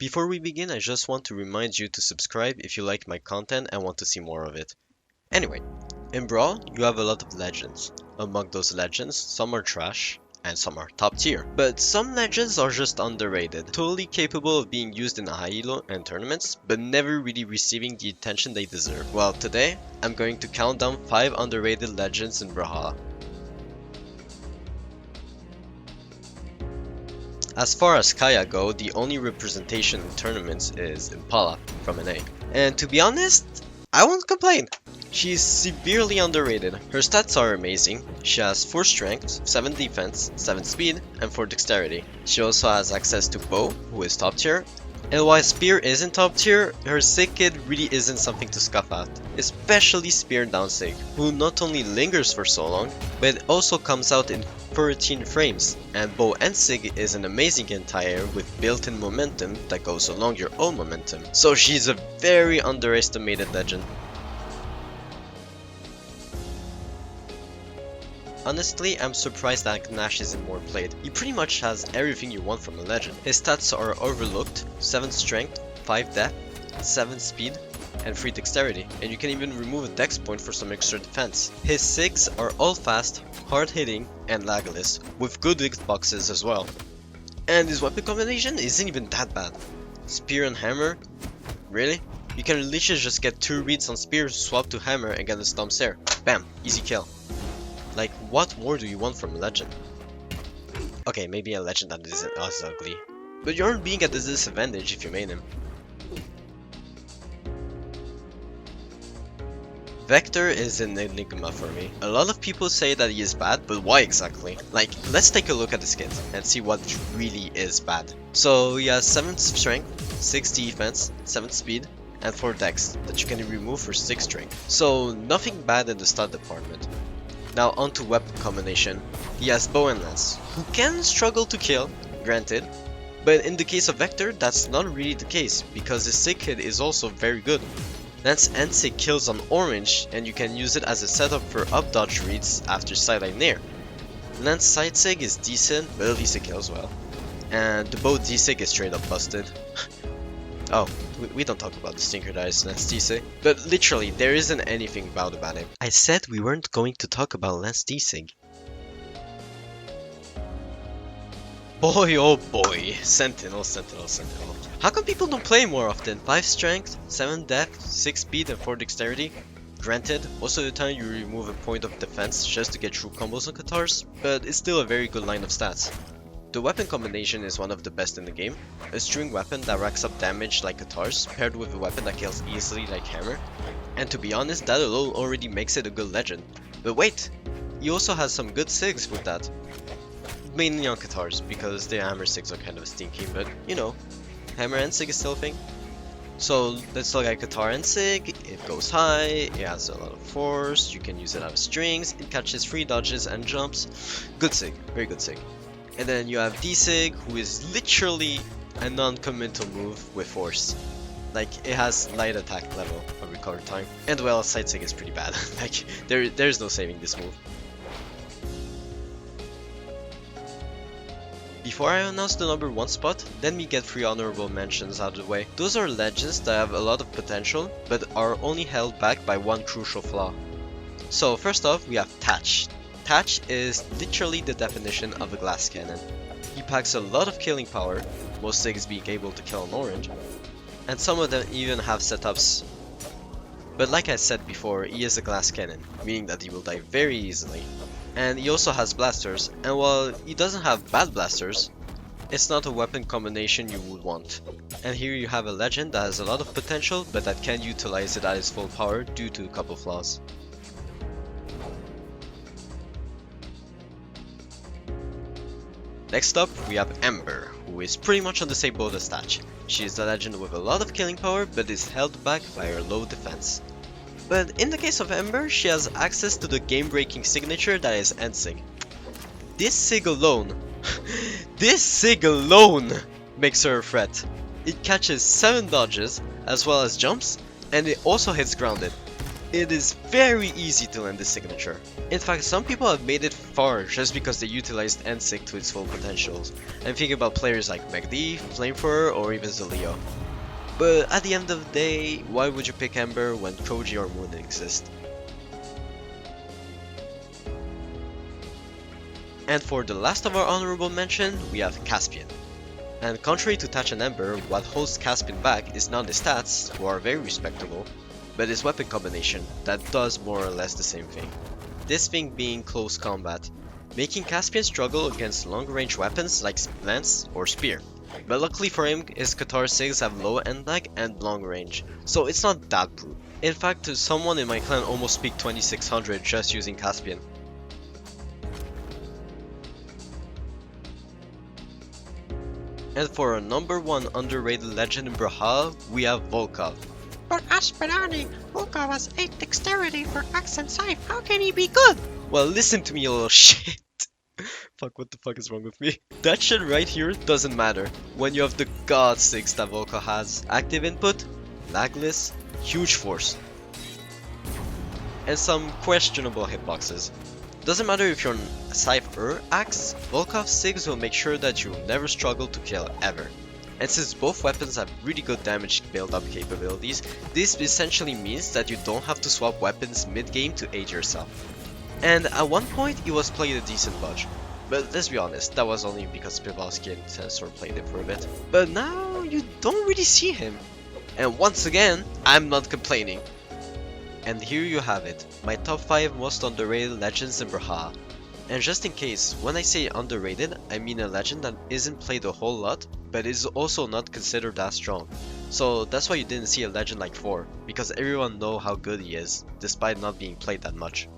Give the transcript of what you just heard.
Before we begin, I just want to remind you to subscribe if you like my content and want to see more of it. Anyway, in Brawl, you have a lot of legends. Among those legends, some are trash, and some are top tier. But some legends are just underrated, totally capable of being used in high elo and tournaments, but never really receiving the attention they deserve. Well, today, I'm going to count down 5 underrated legends in Brawlhalla. As far as Kaya go, the only representation in tournaments is Impala from NA. And to be honest, I won't complain. She's severely underrated. Her stats are amazing. She has 4 strength, 7 defense, 7 speed, and 4 dexterity. She also has access to bow, who is top tier. And while spear isn't top tier, her sig kit really isn't something to scoff at. Especially spear down sig, who not only lingers for so long, but it also comes out in 13 frames. And bow and sig is an amazing anti-air with built-in momentum that goes along your own momentum. So she's a very underestimated legend. Honestly, I'm surprised that Nash isn't more played. He pretty much has everything you want from a legend. His stats are overlooked: 7 strength, 5 depth, 7 speed, and 3 dexterity. And you can even remove a dex point for some extra defense. His sigs are all fast, hard hitting, and lagless, with good hitboxes as well. And his weapon combination isn't even that bad. Spear and hammer? Really? You can literally just get 2 reads on spear, swap to hammer, and get a stomp stare. Bam! Easy kill. Like, what more do you want from a legend? Okay, maybe a legend that isn't as ugly. But you aren't being at a disadvantage if you main him. Vector is an enigma for me. A lot of people say that he is bad, but why exactly? Like, let's take a look at his kit and see what really is bad. So he has 7 strength, 6 defense, 7 speed, and 4 dex that you can remove for 6 strength. So nothing bad in the stat department. Now onto weapon combination. He has bow and lance, who can struggle to kill, granted, but in the case of Vector, that's not really the case, because his sig hit is also very good. Lance and sig kills on orange, and you can use it as a setup for up dodge reads after sideline nair. Lance side sig is decent, but at least it kills well. And the bow D-sig is straight up busted. Oh, we don't talk about the stinker that is Lance D-sig. But literally, there isn't anything bad about him. I said we weren't going to talk about Lance D-sig. Boy oh boy, Sentinel. How come people don't play more often? 5 strength, 7 depth, 6 speed, and 4 dexterity. Granted, most of the time you remove a point of defense just to get through combos on Katars, but it's still a very good line of stats. The weapon combination is one of the best in the game. A string weapon that racks up damage like Katars, paired with a weapon that kills easily like Hammer. And to be honest, that alone already makes it a good legend. But wait, he also has some good sigs with that. Mainly on Katars, because the Hammer sigs are kind of stinky, but you know, Hammer and sig is still a thing. So let's look at Katar and sig. It goes high, it has a lot of force, you can use it out of strings, it catches free dodges and jumps. Good sig, very good sig. And then you have D-sig, who is literally a non-committal move with force. Like, it has light attack level of recover time. And well, side sig is pretty bad. Like, there's no saving this move. Before I announce the number 1 spot, let me get 3 honorable mentions out of the way. Those are legends that have a lot of potential, but are only held back by one crucial flaw. So first off, we have Thatch. Thatch is literally the definition of a glass cannon. He packs a lot of killing power, most sigs being able to kill an orange, and some of them even have setups. But like I said before, he is a glass cannon, meaning that he will die very easily. And he also has blasters, and while he doesn't have bad blasters, it's not a weapon combination you would want. And here you have a legend that has a lot of potential, but that can't utilize it at its full power due to a couple flaws. Next up, we have Ember, who is pretty much on the same boat as Thatch. She is a legend with a lot of killing power, but is held back by her low defense. But in the case of Ember, she has access to the game-breaking signature that is End-Sig. This sig alone makes her a threat. It catches 7 dodges, as well as jumps, and it also hits grounded. It is very easy to land this signature. In fact, some people have made it far just because they utilized N-Sig to its full potentials. I'm thinking about players like MacD, Flamethrower, or even Zaleo. But at the end of the day, why would you pick Ember when Koji or Moon exist? And for the last of our honorable mention, we have Caspian. And contrary to Thatch and Ember, what holds Caspian back is not his stats, who are very respectable, but his weapon combination that does more or less the same thing. This thing being close combat, making Caspian struggle against long-range weapons like Lance or Spear. But luckily for him, his Qatar 6 have low end lag and long range, so it's not that brutal. In fact, someone in my clan almost peaked 2600 just using Caspian. And for our number 1 underrated legend in Brawhalla, we have Volkov. But Ashpadani, Volkov has 8 dexterity for axe and scythe. How can he be good? Well, listen to me, you little shit. Fuck, what the fuck is wrong with me? That shit right here doesn't matter when you have the god 6 that Volkov has. Active input, lagless, huge force, and some questionable hitboxes. Doesn't matter if you're on Scythe or Axe, Volkov 6 will make sure that you will never struggle to kill ever. And since both weapons have really good damage build-up capabilities, this essentially means that you don't have to swap weapons mid-game to aid yourself. And at one point it was played a decent bunch, but let's be honest, that was only because Spivovsky and Tensor played it for a bit. But now you don't really see him. And once again, I'm not complaining. And here you have it, my top 5 most underrated legends in Brawhalla. And just in case, when I say underrated, I mean a legend that isn't played a whole lot, but is also not considered that strong. So that's why you didn't see a legend like 4, because everyone knows how good he is, despite not being played that much.